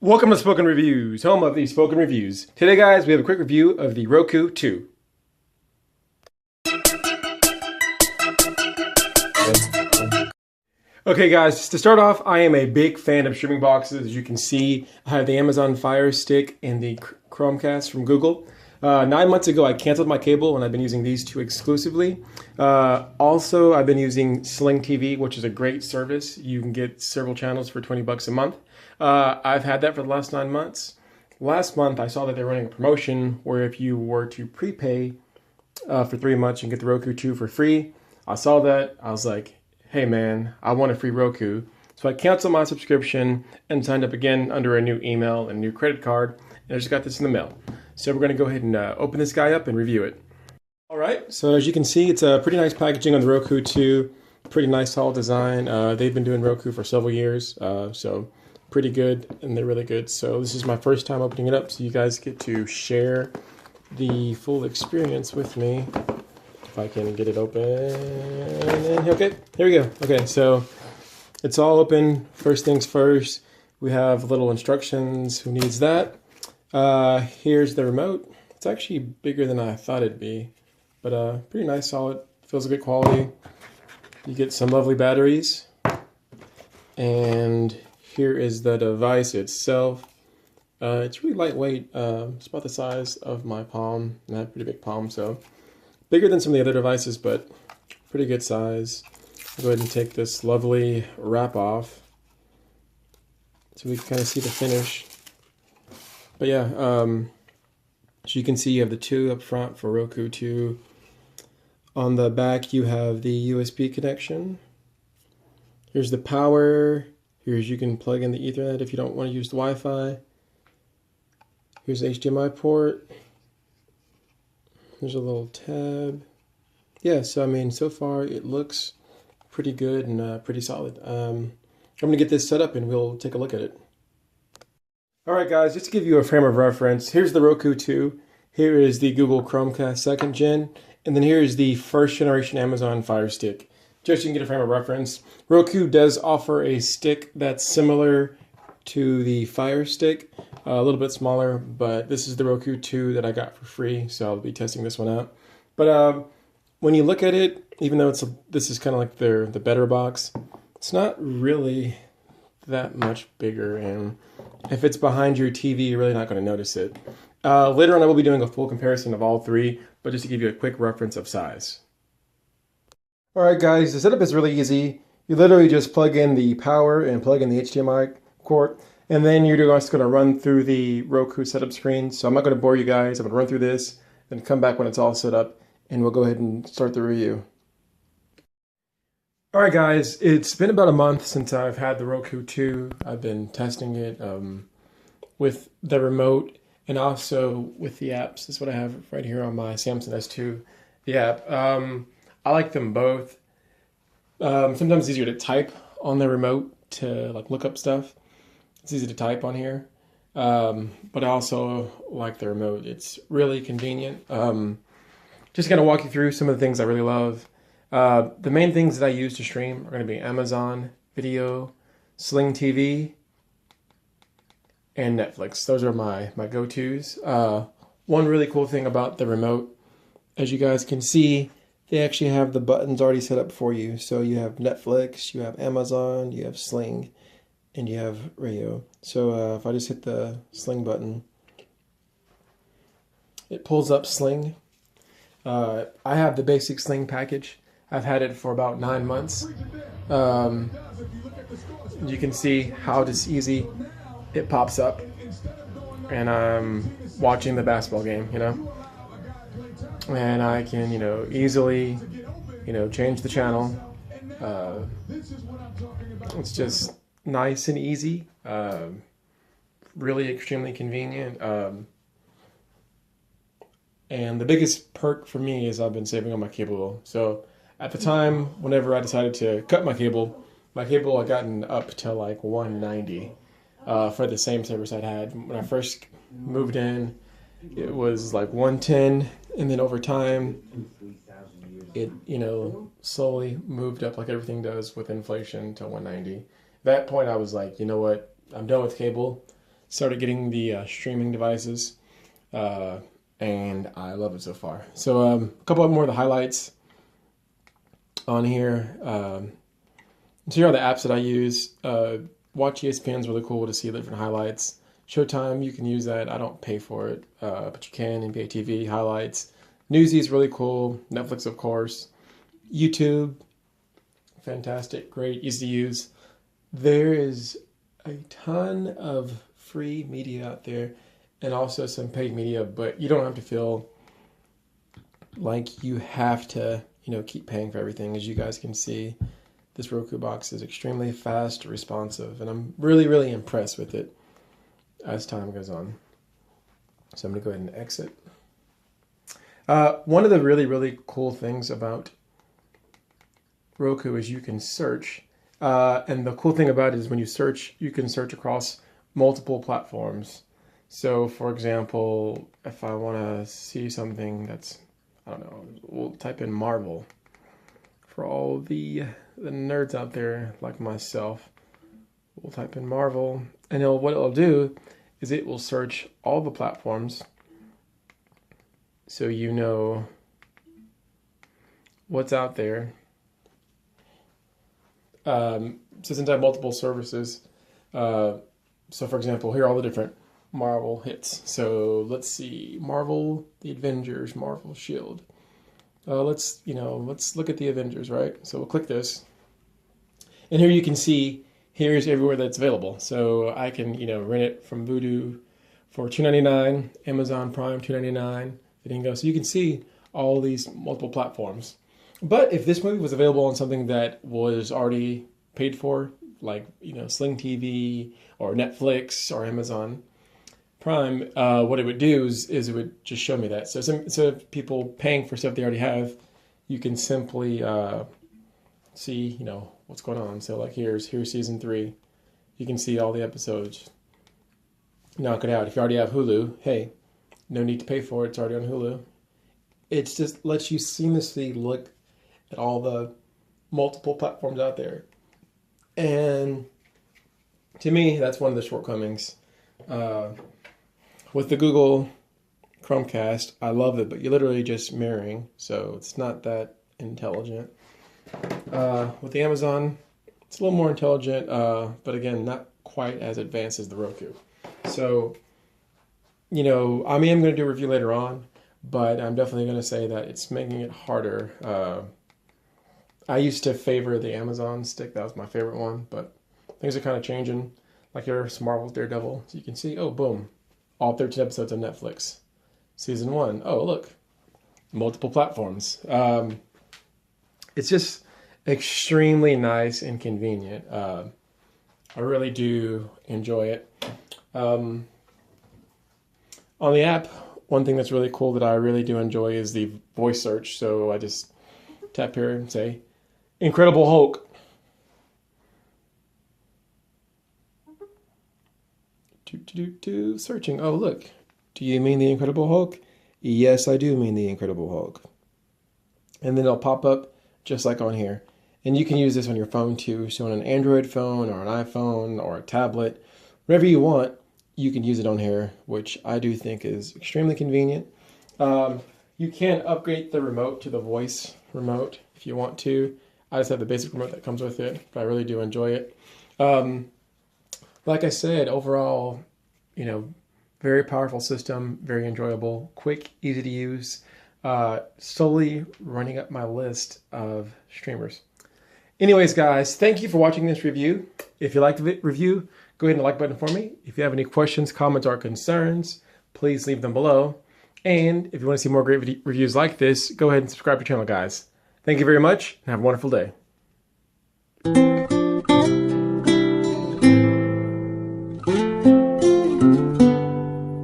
Welcome to Spoken Reviews, home of the Spoken Reviews. Today, guys, we have a quick review of the Roku 2. Okay, guys, to start off, I am a big fan of streaming boxes. As you can see, I have the Amazon Fire Stick and the Chromecast from Google. 9 months ago, I canceled my cable, and I've been using these two exclusively. Also, I've been using Sling TV, which is a great service. You can get several channels for $20 a month. I've had that for the last 9 months. Last month, I saw that they were running a promotion where if you were to prepay for 3 months, you can get the Roku 2 for free. I saw that. I was like, hey man, I want a free Roku. So I canceled my subscription and signed up again under a new email and new credit card. And I just got this in the mail. So we're going to go ahead and open this guy up and review it. All right, so as you can see, it's a pretty nice packaging on the Roku 2. Pretty nice, solid design. They've been doing Roku for several years, so pretty good, and they're really good. So this is my first time opening it up, so you guys get to share the full experience with me. If I can get it open. Okay, here we go. Okay, so it's all open. First things first, we have little instructions. Who needs that? Here's the remote. It's actually bigger than I thought it'd be, but pretty nice, solid, feels a good quality. You get some lovely batteries, and here is the device itself. It's really lightweight. It's about the size of my palm, and I have a pretty big palm, so bigger than some of the other devices, but pretty good size. I'll go ahead and take this lovely wrap off so we can kind of see the finish. But yeah, so you can see you have the 2 up front for Roku 2. On the back, you have the USB connection. Here's the power. Here's you can plug in the Ethernet if you don't want to use the Wi-Fi. Here's the HDMI port. There's a little tab. Yeah, so I mean, so far it looks pretty good and pretty solid. I'm going to get this set up and we'll take a look at it. Alright guys, just to give you a frame of reference, here's the Roku 2, here is the Google Chromecast 2nd Gen, and then here is the 1st generation Amazon Fire Stick. Just so you can get a frame of reference, Roku does offer a stick that's similar to the Fire Stick, a little bit smaller, but this is the Roku 2 that I got for free, so I'll be testing this one out. But when you look at it, even though this is kind of like the better box, it's not really that much bigger, and if it's behind your TV, you're really not going to notice it. Later on, I will be doing a full comparison of all three, but just to give you a quick reference of size. Alright guys, the setup is really easy. You literally just plug in the power and plug in the HDMI port, and then you're just going to run through the Roku setup screen. So I'm not going to bore you guys. I'm going to run through this, then come back when it's all set up, and we'll go ahead and start the review. Alright guys, it's been about a month since I've had the Roku 2. I've been testing it with the remote and also with the apps. This is what I have right here on my Samsung S2, the app. I like them both. Sometimes it's easier to type on the remote to like look up stuff. It's easy to type on here. But I also like the remote. It's really convenient. Just gonna walk you through some of the things I really love. The main things that I use to stream are going to be Amazon Video, Sling TV, and Netflix. Those are my go-tos. One really cool thing about the remote, as you guys can see, they actually have the buttons already set up for you. So you have Netflix, you have Amazon, you have Sling, and you have radio. So if I just hit the Sling button, it pulls up Sling. I have the basic Sling package. I've had it for about 9 months. You can see how just easy it pops up, and I'm watching the basketball game, and I can, easily, change the channel. It's just nice and easy, really extremely convenient. And the biggest perk for me is I've been saving on my cable bill. So at the time, whenever I decided to cut my cable had gotten up to like $190 for the same service I'd had. When I first moved in, it was like $110, and then over time, it slowly moved up like everything does with inflation to $190. At that point, I was like, you know what? I'm done with cable. started getting the streaming devices, and I love it so far. So a couple more of the highlights on here. So here are the apps that I use. Watch ESPN is really cool to see the different highlights. Showtime, you can use that. I don't pay for it, but you can. NBA TV highlights. Newsy is really cool. Netflix, of course. YouTube, fantastic, great, easy to use. There is a ton of free media out there and also some paid media, but you don't have to feel like you have to, keep paying for everything. As you guys can see, this Roku box is extremely fast, responsive, and I'm really, really impressed with it as time goes on. So I'm going to go ahead and exit. One of the really, really cool things about Roku is you can search. And the cool thing about it is when you search, you can search across multiple platforms. So for example, if I want to see something that's, I don't know, we'll type in Marvel. For all the nerds out there like myself, we'll type in Marvel, and what it'll do is it will search all the platforms, so you know what's out there. So since I have multiple services, so for example, here are all the different Marvel hits. So let's see, Marvel, the Avengers, Marvel Shield. Let's look at the Avengers, right? So we'll click this, and here you can see here's everywhere that's available. So I can rent it from Vudu for $2.99, Amazon Prime $2.99, Vidingo. So you can see all these multiple platforms. But if this movie was available on something that was already paid for, like Sling TV or Netflix or Amazon Prime, what it would do is it would just show me that. So instead of people paying for stuff they already have, you can simply see what's going on. So like here's season 3. You can see all the episodes. Knock it out. If you already have Hulu, hey, no need to pay for it. It's already on Hulu. It just lets you seamlessly look at all the multiple platforms out there. And to me, that's one of the shortcomings. With the Google Chromecast, I love it, but you're literally just mirroring, so it's not that intelligent. With the Amazon, it's a little more intelligent, but again, not quite as advanced as the Roku. So, I mean, I'm going to do a review later on, but I'm definitely going to say that it's making it harder. I used to favor the Amazon stick. That was my favorite one, but things are kind of changing. Like here's Marvel's Daredevil. So you can see, oh, boom, all 13 episodes on Netflix. Season 1. Oh, look, multiple platforms. It's just extremely nice and convenient. I really do enjoy it. On the app, one thing that's really cool that I really do enjoy is the voice search. So I just tap here and say, Incredible Hulk. Searching. Oh, look. Do you mean the Incredible Hulk? Yes, I do mean the Incredible Hulk. And then it'll pop up just like on here. And you can use this on your phone too. So on an Android phone or an iPhone or a tablet, whatever you want, you can use it on here, which I do think is extremely convenient. You can upgrade the remote to the voice remote if you want to. I just have the basic remote that comes with it, but I really do enjoy it. Like I said, overall, very powerful system, very enjoyable, quick, easy to use, slowly running up my list of streamers. Anyways, guys, thank you for watching this review. If you liked the review, go ahead and like button for me. If you have any questions, comments, or concerns, please leave them below. And if you want to see more great reviews like this, go ahead and subscribe to the channel, guys. Thank you very much, and have a wonderful day.